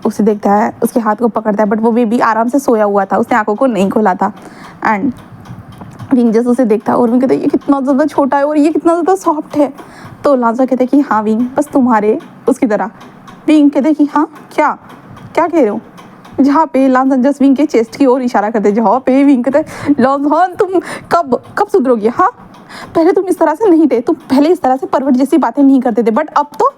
उसे देखता है, उसके हाथ को पकड़ता है, बट वो बेबी आराम से सोया हुआ था, उसने आंखों को नहीं खोला था। एंड विंग जैसे उसे देखता है और विंग कहता है ये कितना ज़्यादा छोटा है और ये कितना ज़्यादा सॉफ्ट है। तो लांसन कहते हैं कि हाँ विंग बस तुम्हारे उसकी तरह। विंग कहते हैं कि हाँ क्या कह रहे हो। जहाँ पे लांजान जस्ट विंग के चेस्ट की ओर इशारा करते, जहाँ पे विंग कहता है लांजान तुम कब सुधरोगे, हाँ पहले तुम इस तरह से नहीं थे, तुम पहले इस तरह से परवट जैसी बातें नहीं करते थे, बट अब तो,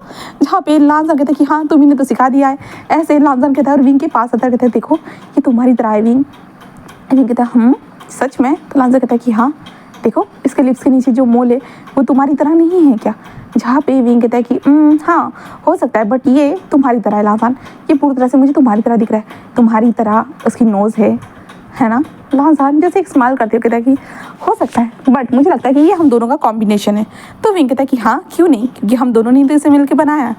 जहाँ पे लांजान कहते हैं कि हाँ तुम्ही ने तो सिखा दिया है। ऐसे लांजान कहता है और विंग के पास आता है, कहता है देखो ये तुम्हारी तरह है विंग। विंग कहता है सच में? तो लांजान कहता है कि हाँ देखो इसके लिप्स के नीचे जो मोल है वो तुम्हारी तरह नहीं है क्या? जहाँ पे विंग कहता है कि हाँ हो सकता है, बट ये तुम्हारी तरह है लांजान, ये पूरी तरह से मुझे तुम्हारी तरह दिख रहा है, तुम्हारी तरह उसकी नोज़ है ना। लांजान जैसे एक स्माइल करते हुए कहता है कि हो सकता है, बट मुझे लगता है कि ये हम दोनों का कॉम्बिनेशन है। तो विंग कहता है कि हाँ क्यों नहीं, क्योंकि हम दोनों ने तो इसे मिलकर बनाया है।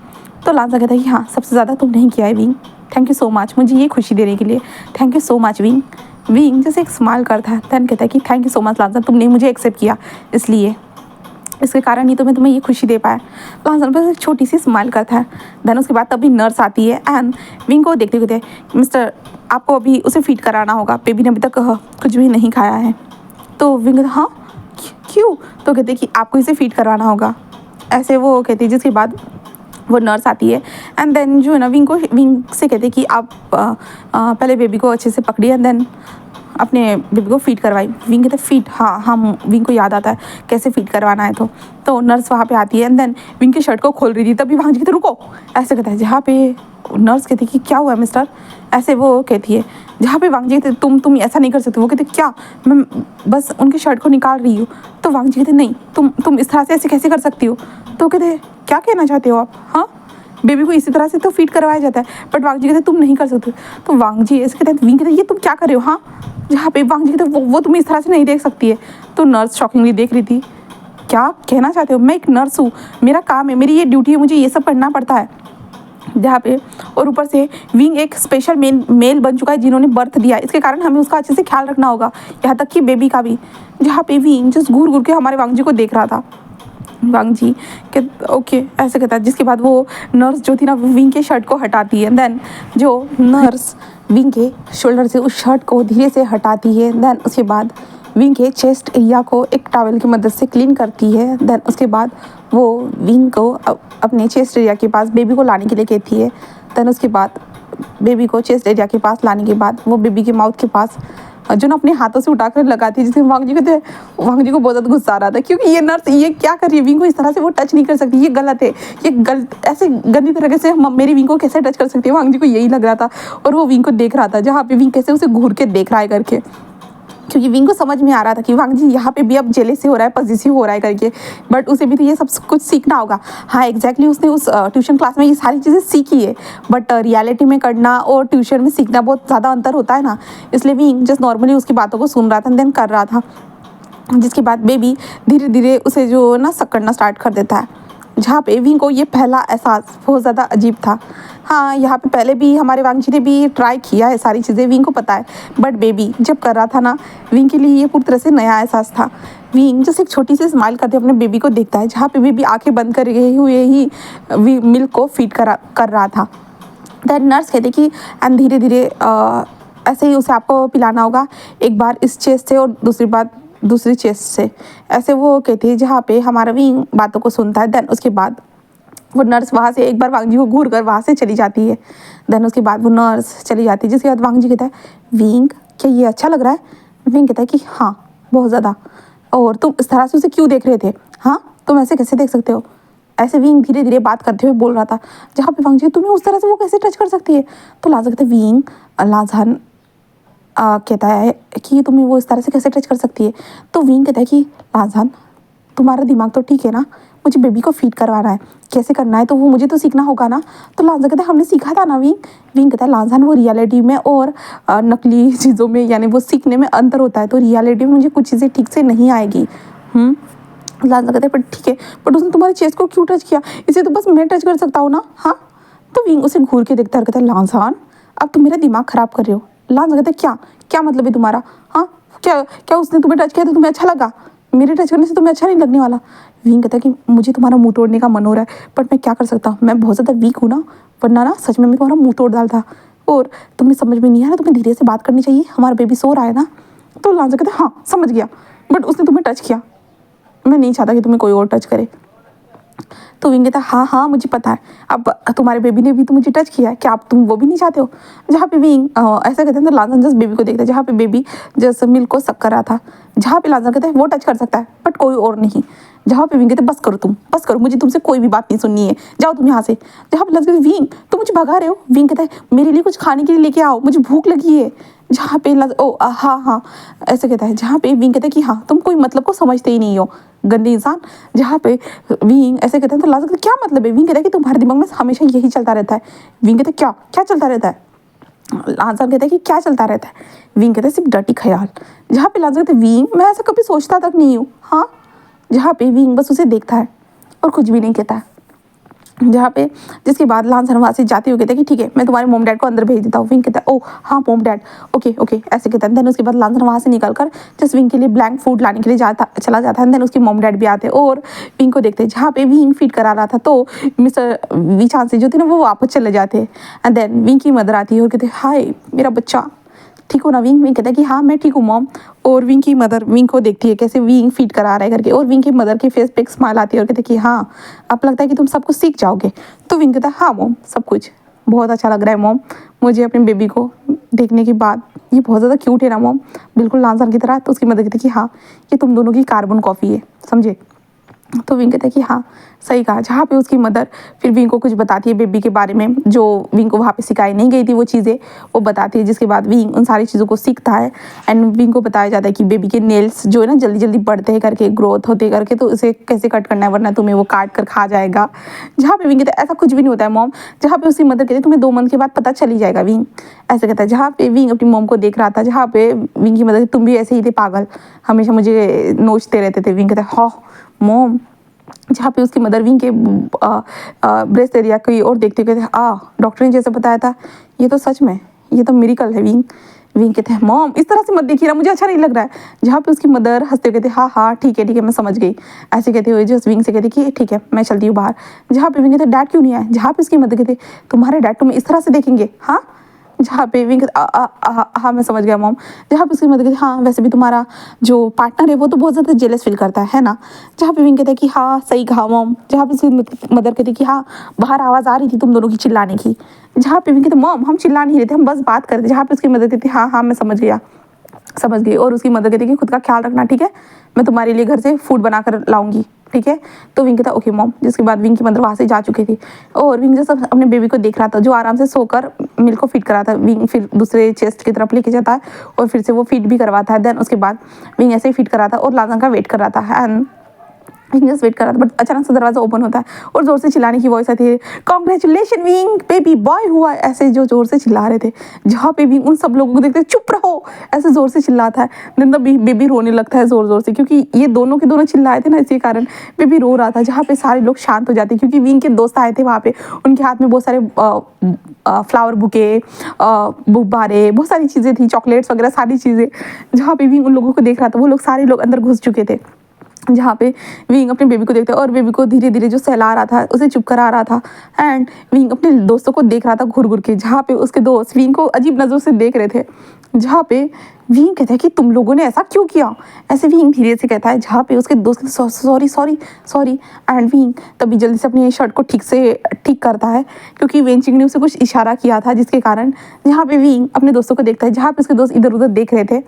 तो लांजान कहता है कि हाँ सबसे ज़्यादा तुम नहीं किया है wing, thank you so much मुझे ये खुशी देने के लिए, thank you so much wing. Wing जैसे एक स्माइल करता है, देन कहता है कि थैंक यू सो मच लांजान, तुमने मुझे एक्सेप्ट किया, इसलिए इसके कारण ही तो मैं तुम्हें ये खुशी दे पाया। लांजान बस एक छोटी सी स्माइल करता है। देन उसके बाद तभी नर्स आती है एंड विंग को देखते हुए मिस्टर आपको अभी उसे फीड कराना होगा, बेबी ने अभी तक कुछ भी नहीं खाया है। तो विंग हाँ क्यों? तो कहते कि आपको इसे फीड करवाना होगा, ऐसे वो कहती है। जिसके बाद वो नर्स आती है एंड देन जो है ना विंग से कहते कि आप पहले बेबी को अच्छे से पकड़िए एंड देन अपने बेबी को फीड करवाई। विंग कहते फीड, हाँ विंग को याद आता है कैसे फीड करवाना है। तो नर्स वहाँ पे आती है एंड देन विंग की शर्ट को खोल रही थी, तभी वहाँ कहते रुको, ऐसे कहता है। जहाँ पे नर्स कहती कि क्या हुआ मिस्टर, ऐसे वो कहती है। जहाँ पे वांग जी कहते तुम ऐसा नहीं कर सकते। वो कहते क्या, मैं बस उनकी शर्ट को निकाल रही हूँ। तो वांग जी कहते नहीं तुम इस तरह से ऐसे कैसे कर सकती हो। तो कहते क्या कहना चाहते हो आप, हाँ बेबी को इसी तरह से तो फीड करवाया जाता है, बट वांग जी कहते तुम नहीं कर सकते। तो वांग जी ऐसे कहते हैं, विंग कहते ये तुम क्या कर रहे हो, हाँ। जहाँ पे वांग जी कहते वो तुम इस तरह से नहीं देख सकती है। तो नर्स शॉकिंगली देख रही थी, क्या कहना चाहते हो, मैं एक नर्स हूँ, मेरा काम है, मेरी ये ड्यूटी है, मुझे ये सब करना पड़ता है। जहाँ पे और ऊपर से विंग एक स्पेशल मेल बन चुका है जिन्होंने बर्थ दिया, इसके कारण हमें उसका अच्छे से ख्याल रखना होगा, यहाँ तक कि बेबी का भी। जहाँ पे विंग जस्ट घूर घूर के हमारे वांग जी को देख रहा था। वांग जी के ओके ऐसे कहता है। जिसके बाद वो नर्स जो थी ना विंग के शर्ट को हटाती है, देन जो नर्स विंग के शोल्डर से उस शर्ट को धीरे से हटाती है। देन उसके बाद विंग के चेस्ट एरिया को एक टॉवल की मदद से क्लीन करती है। देन उसके बाद वो विंग को अपने चेस्ट एरिया के पास बेबी को लाने के लिए कहती है। देन उसके बाद बेबी को चेस्ट एरिया के पास लाने के बाद वो बेबी के माउथ के पास जो ना अपने हाथों से उठाकर लगाती है, जिससे वांग जी कहते वांग जी को बहुत ज़्यादा गुस्सा आ रहा था, क्योंकि ये नर्स ये क्या कर रही है, विंग को इस तरह से वो टच नहीं कर सकती, ये गलत है, ये गलत, ऐसे गंदी तरीके से मेरी विंग को कैसे टच कर सकती है। वांग जी को यही लग रहा था और वो विंग को देख रहा था, जहाँ पे विंग कैसे उसे घूर के देख रहा है करके, क्योंकि विंग को समझ में आ रहा था कि वांग जी यहाँ पे भी अब जेलसी हो रहा है, पॉजिटिव हो रहा है करके, बट उसे भी तो ये सब कुछ सीखना होगा। हाँ एग्जैक्टली उसने उस ट्यूशन क्लास में ये सारी चीज़ें सीखी है, बट रियलिटी में करना और ट्यूशन में सीखना बहुत ज़्यादा अंतर होता है ना, इसलिए विंग जस्ट नॉर्मली उसकी बातों को सुन रहा था देन कर रहा था। जिसके बाद बेबी धीरे धीरे उसे जो ना सक करना स्टार्ट कर देता है। जहाँ पे विंग को ये पहला एहसास बहुत ज़्यादा अजीब था। हाँ यहाँ पे पहले भी हमारे वांग जी ने भी ट्राई किया है सारी चीज़ें, विंग को पता है, बट बेबी जब कर रहा था ना विंग के लिए ये पूरी तरह से नया एहसास था। विंग जैसे एक छोटी सी स्माइल करते अपने बेबी को देखता है, जहाँ पे बेबी आंखें बंद करे हुए ही मिल्क को फीड कर रहा था। दैन नर्स कहते कि एंड धीरे धीरे ऐसे ही उसे आपको पिलाना होगा, एक बार इस चेस्ट से और दूसरी बार दूसरी चेस्ट से, ऐसे वो कहती है। जहाँ पे हमारा विंग बातों को सुनता है। देन उसके बाद वो नर्स वहाँ से एक बार वांग जी को घूर कर वहाँ से चली जाती है। देन उसके बाद वो नर्स चली जाती है। जिसके बाद वांग जी कहता है विंग क्या ये अच्छा लग रहा है। विंग कहता है कि हाँ बहुत ज़्यादा, और तुम इस तरह से उसे क्यों देख रहे थे, हाँ तुम ऐसे कैसे देख सकते हो। ऐसे विंग धीरे धीरे बात करते हुए बोल रहा था, जहाँ पे वांग जी तुम्हें उस तरह से वो कैसे टच कर सकती है। तो लाजा कहते विंग लाजान कहता है कि तुम्हें वो इस तरह से कैसे टच कर सकती है। तो विंग कहता है कि लाजान तुम्हारा दिमाग तो ठीक है ना, मुझे बेबी को फीड करवाना है, कैसे करना है तो वो मुझे तो सीखना होगा ना। तो लाजा कहता है हमने सीखा था ना विंग। विंग कहता है लाजान वो रियलिटी में और नकली चीज़ों में यानी वो सीखने में अंतर होता है, तो रियलिटी में मुझे कुछ चीज़ें ठीक से नहीं आएगी। लाजा कहता है पर ठीक है, बट उसने तुम्हारे चेस्ट को क्यों टच किया, इसे तो बस मैं टच कर सकता हूँ ना। हाँ तो विंग उसे घूर के देखता है, कहता है लाजान अब तुम मेरा दिमाग ख़राब कर रहे हो। लाजा कहता है क्या क्या मतलब है तुम्हारा, हाँ क्या उसने तुम्हें टच किया तो तुम्हें अच्छा लगा, मेरे टच करने से तुम्हें अच्छा नहीं लगने वाला। विंग कहता है कि मुझे तुम्हारा मुंह तोड़ने का मन हो रहा है, बट मैं क्या कर सकता हूँ, मैं बहुत ज़्यादा वीक हूँ ना, वरना ना सच में मैं तुम्हारा मुंह तोड़ डालता, और तुम्हें समझ में नहीं आ रहा, तुम्हें धीरे से बात करनी चाहिए, हमारा बेबी सो रहा है ना। तो लाजा कहता है हाँ समझ गया, बट उसने तुम्हें टच किया, मैं नहीं चाहता कि तुम्हें कोई और टच करे। तो विंग कहता है हाँ हाँ मुझे पता है, अब तुम्हारे बेबी ने भी तो मुझे टच किया है, क्या आप तुम वो भी नहीं चाहते हो? जहाँ पे विंग ऐसा कहते हैं तो लांसन जस्ट बेबी को देखता है, जहाँ पे बेबी जस्ट मिल्क को सक कर रहा था, जहाँ पे लांसन कहता है वो टच कर सकता है बट कोई और नहीं। जहाँ पे विंग कहते बस करो तुम, बस करो, मुझे तुमसे कोई भी बात नहीं सुननी है, जाओ तुम यहाँ से। जहाँ पे लांसन कहते विंग तुम मुझे भगा रहे हो। विंग कहता है मेरे लिए कुछ खाने के लिए लेके आओ, मुझे भूख लगी है। जहाँ पे हाँ हाँ ऐसे कहता है, जहाँ पे विंग कहता है कि हाँ तुम कोई मतलब को समझते ही नहीं हो गंदे इंसान। जहाँ पे विंग ऐसे कहते हैं तो लांसन क्या मतलब है? विंग कहता है कि तुम्हारे दिमाग में हमेशा यही चलता रहता है। विंग कहता है क्या क्या चलता रहता है? लांसन कहता है कि क्या चलता रहता है? विंग कहता है सिर्फ डर्टी ख्याल। जहाँ पे लांसन कहते विंग मैं ऐसा कभी सोचता तक नहीं हूँ। हाँ, जहाँ पे विंग बस उसे देखता है और कुछ भी नहीं कहता है। जहाँ पे जिसके बाद लांसन वहाँ से जाते हुए कहते हैं कि ठीक है मैं तुम्हारे मोम डैड को अंदर भेज देता हूँ। विंग कहता है ओ हाँ मोम डैड, ओके ओके ऐसे कहता है। देन उसके बाद लांसन वहाँ से निकल कर जस्ट विंग के लिए ब्लैंक फूड लाने के लिए चला जाता है। देन उसके मोम डैड भी आते हैं और विंग को देखते हैं। जहाँ पे विंग फीड करा रहा था तो मिस्टर विचांसी जो थे ना वो वापस चले जाते हैं। एंड देन विंग की मदर आती है और कहते हैं हाय मेरा बच्चा, ठीक हो ना? विंग विंग कहता है कि हाँ मैं ठीक हूँ मॉम। और विंग की मदर विंग को देखती है कैसे विंग फीड करा रहा है करके, और विंग की मदर के फेस पे एक स्माइल आती है और कहते हैं कि हाँ अब लगता है कि तुम सब कुछ सीख जाओगे। तो विंग कहता है हाँ मॉम सब कुछ बहुत अच्छा लग रहा है मॉम, मुझे अपने बेबी को देखने के बाद ये बहुत ज़्यादा क्यूट है ना मॉम, बिल्कुल लांसन की तरह। तो उसकी मदर कहती है कि हाँ ये तुम दोनों की कार्बन कॉफ़ी है, समझे? तो विंग कहता है कि हाँ सही कहा। जहाँ पे उसकी मदर फिर विंग को कुछ बताती है बेबी के बारे में, जो विंग को वहाँ पे सिखाई नहीं गई थी वो चीज़ें वो बताती है। जिसके बाद विंग उन सारी चीज़ों को सीखता है एंड विंग को बताया जाता है कि बेबी के नेल्स जो है ना जल्दी जल्दी बढ़ते हैं करके, ग्रोथ होते करके, तो उसे कैसे कट करना है वरना तुम्हें वो काट कर खा जाएगा। जहाँ पे विंग कहता है ऐसा कुछ भी नहीं होता है मॉम। जहाँ पे उसकी मदर कहती है तुम्हें 2 मंथ के बाद पता चल ही जाएगा। विंग ऐसे कहता है। जहाँ पे विंग अपनी मॉम को देख रहा था, जहाँ पे विंग की मदर तुम भी ऐसे ही थे पागल, हमेशा मुझे नोचते रहते थे। विंग कहता है हाँ मॉम। जहाँ पे उसकी मदर विंग के ब्रेस्ट एरिया की और देखते कहते डॉक्टर ने जैसे बताया था ये तो सच में ये तो मिरेकल है। विंग विंग कहते हैं मॉम इस तरह से मत देखिए ना, मुझे अच्छा नहीं लग रहा है। जहाँ पे उसकी मदर हंसते हुए कहते हाँ हाँ ठीक है मैं समझ गई। ऐसे कहते हुए जस्ट विंग से कहते कि ठीक है मैं चलती हूँ बाहर। जहाँ पे विंग कहते डैड क्यों नहीं आए? जहाँ पे उसकी मदर कहते तुम्हारे डैड तुम्हें इस तरह से देखेंगे? हाँ। जहाँ पे विंग हाँ मैं समझ गया मॉम। जहाँ पे उसकी मदर कहती हाँ वैसे भी तुम्हारा जो पार्टनर है वो तो बहुत ज़्यादा जेलस फील करता है ना। जहाँ पे विंग कहता है कि हाँ सही कहा मॉम। जहाँ पे उसकी मदर कहती कि हाँ बाहर आवाज़ आ रही थी तुम दोनों की चिल्लाने की। जहाँ पे विंग कहते मॉम हम चिल्ला नहीं रहे थे, हम बस बात कर रहे थे। जहाँ पे उसकी मदर कहती हाँ हाँ मैं समझ गई। और उसकी मदर कहती कि खुद का ख्याल रखना, ठीक है मैं तुम्हारे लिए घर से फूड बना कर लाऊंगी, ठीक है। तो विंग कहता ओके मॉम। जिसके बाद विंग की मदर वहाँ से जा चुकी थी और विंग जैसे अपने बेबी को देख रहा था जो आराम से सोकर मिल्क को फीड करा था। विंग फिर दूसरे चेस्ट की तरफ लेके जाता है और फिर से वो फीड भी करवाता है। देन उसके बाद विंग ऐसे ही फीड कराता है और लांसन का वेट कर रहा था। एंड विंग जस्ट वेट कर रहा था बट अचानक से दरवाजा ओपन होता है और जोर से चिल्लाने की वॉइस आती है कॉन्ग्रेचुलेशन विंग बेबी बॉय हुआ। ऐसे जो जोर से चिल्ला रहे थे। जहाँ पे विंग उन सब लोगों को देखते चुप रहो ऐसे जोर से चिल्लाता है। देन द बेबी रोने लगता है जोर जोर से, क्योंकि ये दोनों के दोनों चिल्लाए थे ना इसी कारण बेबी रो रहा था। जहाँ पे सारे लोग शांत हो जाते क्योंकि विंग के दोस्त आए थे वहाँ पे, उनके हाथ में बहुत सारे फ्लावर बुके, गुब्बारे, बहुत सारी चीज़ें थी, चॉकलेट्स वगैरह सारी चीज़ें। जहाँ पे विंग उन लोगों को देख रहा था वो लोग सारे लोग अंदर घुस चुके थे। जहाँ पे विंग अपने बेबी को देखता है और बेबी को धीरे धीरे जो सहला रहा था उसे चुप करा रहा था। एंड विंग अपने दोस्तों को देख रहा था घुर घुर के। जहाँ पे उसके दोस्त विंग को अजीब नज़रों से देख रहे थे। जहाँ पे विंग कहता है कि तुम लोगों ने ऐसा क्यों किया? ऐसे विंग धीरे से कहता है। जहाँ पे उसके दोस्त sorry sorry sorry. And wing तभी जल्दी से अपनी शर्ट को ठीक करता है क्योंकि वेंचिंग ने उसे कुछ इशारा किया था जिसके कारण। जहाँ पे विंग अपने दोस्तों को देखता है जहाँ पे उसके दोस्त इधर उधर देख रहे थे।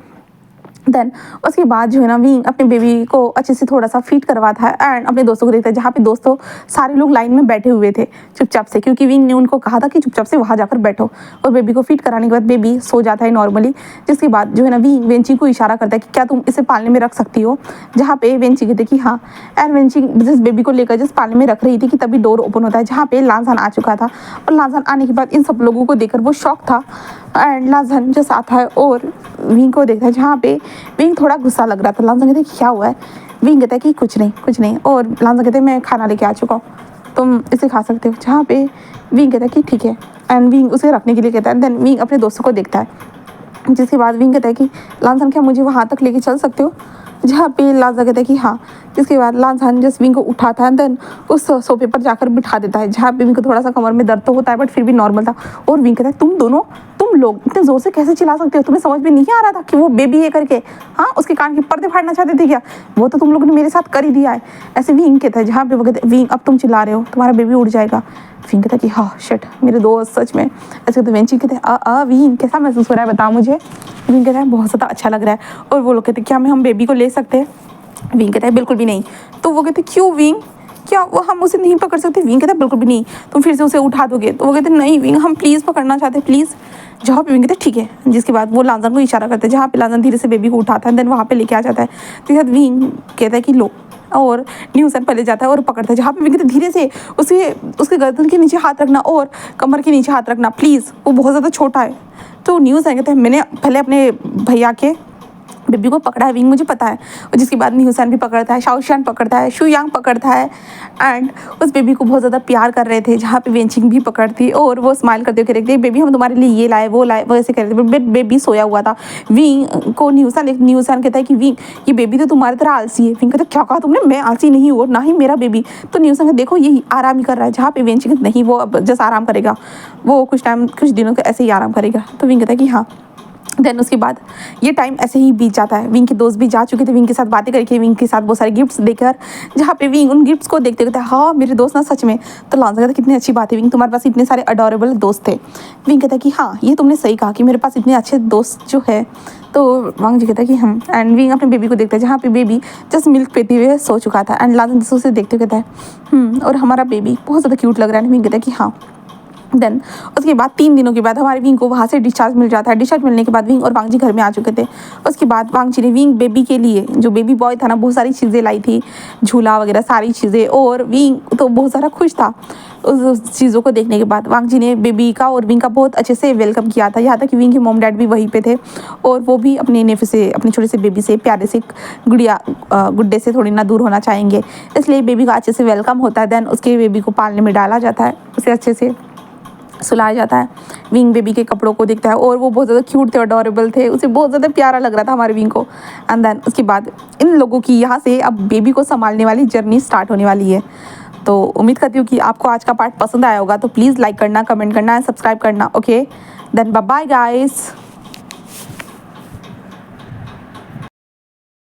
देन उसके बाद जो है ना विंग अपने बेबी को अच्छे से थोड़ा सा फीड करवाता है एंड अपने दोस्तों को देखता है। जहाँ पे दोस्तों सारे लोग लाइन में बैठे हुए थे चुपचाप से, क्योंकि विंग ने उनको कहा था कि चुपचाप से वहाँ जाकर बैठो। और बेबी को फीड कराने के बाद बेबी सो जाता है नॉर्मली। जिसके बाद जो है ना विंग वेंची को इशारा करता है कि क्या तुम इसे पालने में रख सकती हो? जहाँ पे वेंची कहते कि हाँ। एंड वेंची जिस बेबी को लेकर जिस पालने में रख रही थी कि तभी डोर ओपन होता है। जहाँ पे लांसन आ चुका था और लांसन आने के बाद इन सब लोगों को देखकर वो शॉक था। एंड लांसन जैसे आता है और विंग को देखता है। जहाँ पे विंग थोड़ा गुस्सा लग रहा था। लांसन कहते हैं क्या हुआ है? विंग कहता है कि कुछ नहीं। और लांसन कहते हैं मैं खाना लेके आ चुका हूँ, तुम इसे खा सकते हो। जहाँ पे विंग कहता है कि ठीक है एंड विंग उसे रखने के लिए कहता है। देन विंग अपने दोस्तों को देखता है। जिसके बाद विंग कहता है कि लांसन क्या मुझे वहाँ तक लेके चल सकते हो? जहाँ पे लाजा कहता है कि हाँ। जिसके बाद लांसान जस्ट विंग को उठाता है, देन उस सोफे पर जाकर बिठा देता है, जहाँ पे विंग को थोड़ा सा कमर में दर्द तो होता है बट फिर भी नॉर्मल था। और विंग कहता है तुम लोग इतने ज़ोर से कैसे चिल्ला सकते हो, तुम्हें समझ में नहीं आ रहा था कि वो बेबी है करके? हाँ, उसके कान के पर्दे फाड़ना चाहते थे क्या? वो तो तुम लोगों ने मेरे साथ कर ही दिया है। ऐसे विंग कहता है, जहाँ पे वो कहते विंग अब तुम चिल्ला रहे हो, तुम्हारा बेबी उड़ जाएगा। विंग कहता है कि हाँ शिट, मेरे दोस्त सच में। ऐसे तो वेंची कहते हैं विंग कैसा महसूस हो रहा है बता मुझे। विंग कहता है बहुत ज़्यादा अच्छा लग रहा है। और वो लोग कहते हैं क्या हम बेबी को ले सकते हैं? विंग कहता है बिल्कुल भी नहीं। तो वो कहते क्यों विंग, क्या वो हम उसे नहीं पकड़ सकते? विंग कहता है बिल्कुल भी नहीं, तुम फिर से उसे उठा दोगे। तो वो कहते नहीं विंग, हम प्लीज़ पकड़ना चाहते हैं प्लीज़। जहाँ पे विंग कहते ठीक है। जिसके बाद वो लांजन को इशारा करते हैं, जहाँ पे लांजन धीरे से बेबी को उठाता है, देन वहाँ पे लेके आ जाता है। तो शायद विंग कहता है कि लो, और न्यूसन पहले जाता है और पकड़ता है। जहाँ पे विंग कहते धीरे से उसके गर्दन के नीचे हाथ रखना और कमर के नीचे हाथ रखना प्लीज़, वो बहुत ज़्यादा छोटा है। तो न्यूसन कहते हैं मैंने पहले अपने भैया के बेबी को पकड़ा है विंग, मुझे पता है। और जिसके बाद न्यूसन भी पकड़ता है, शाओशियान पकड़ता है, शुयांग पकड़ता है एंड उस बेबी को बहुत ज़्यादा प्यार कर रहे थे। जहाँ पे वेंचिंग भी पकड़ती और वो स्माइल करते हुए कह रहे थे बेबी हम तुम्हारे लिए ये लाए वो लाए, वो ऐसे कह रहे थे बट बेबी सोया हुआ था। विंग को न्यूसन कहता है कि विंग ये बेबी तो तुम्हारी तरह आलसी है। विंग कहता है क्या कहा तुमने, मैं आलसी नहीं हूँ और ना ही मेरा बेबी। तो न्यूसन कहता देखो ये आराम ही कर रहा है। जहाँ पे वेंचिंग नहीं, वो अब जस्ट आराम करेगा, वो कुछ दिनों को ऐसे ही आराम करेगा। तो विंग कहता है कि हाँ। देन उसके बाद ये टाइम ऐसे ही बीत जाता है। विंग के दोस्त भी जा चुके थे विंग के साथ बातें करके, विंग के साथ बहुत सारे गिफ्ट्स देकर, जहाँ पे विंग उन गिफ्ट्स को देखते कहता है हाँ मेरे दोस्त ना सच में। तो लांजा कहता है कितनी अच्छी बात है विंग, तुम्हारे पास इतने सारे अडोरेबल दोस्त थे। विंग कहता है कि हाँ ये तुमने सही कहा कि मेरे पास इतने अच्छे दोस्त जो है। तो वांग जी कहता है कि हम एंड विंग अपने बेबी को देखता है, जहाँ पे बेबी जस्ट मिल्क पीते हुए सो चुका था। एंड लांजा उसे देखते हुए कहता है और हमारा बेबी बहुत ज़्यादा क्यूट लग रहा है। विंग कहता है कि हाँ। देन उसके बाद 3 दिनों के बाद हमारे विंग को वहाँ से डिस्चार्ज मिल जाता है। डिस्चार्ज मिलने के बाद विंग और वांग जी घर में आ चुके थे। उसके बाद वांग जी ने विंग बेबी के लिए, जो बेबी बॉय था ना, बहुत सारी चीज़ें लाई थी, झूला वगैरह सारी चीज़ें। और विंग तो बहुत सारा खुश था उस चीज़ों को देखने के बाद। वांग जी ने बेबी का और विंग का बहुत अच्छे से वेलकम किया था। यहाँ तक कि विंग के मॉम डैड भी वहीं पे थे और वो भी अपने नेफे से, अपने छोटे से बेबी से, प्यारे से गुड्डे से थोड़ी ना दूर होना चाहेंगे, इसलिए बेबी का अच्छे से वेलकम होता है। देन उसके बेबी को पालने में डाला जाता है, उसे अच्छे से सुलाया जाता है। विंग बेबी के कपड़ों को देखता है और वो बहुत ज़्यादा क्यूट थे, अडोरेबल थे, उसे बहुत ज़्यादा प्यारा लग रहा था हमारे विंग को। एंड देन उसके बाद इन लोगों की यहाँ से अब बेबी को संभालने वाली जर्नी स्टार्ट होने वाली है। तो उम्मीद करती हूँ कि आपको आज का पार्ट पसंद आया होगा। तो प्लीज़ लाइक करना, कमेंट करना एंड सब्सक्राइब करना। Okay then bye bye guys.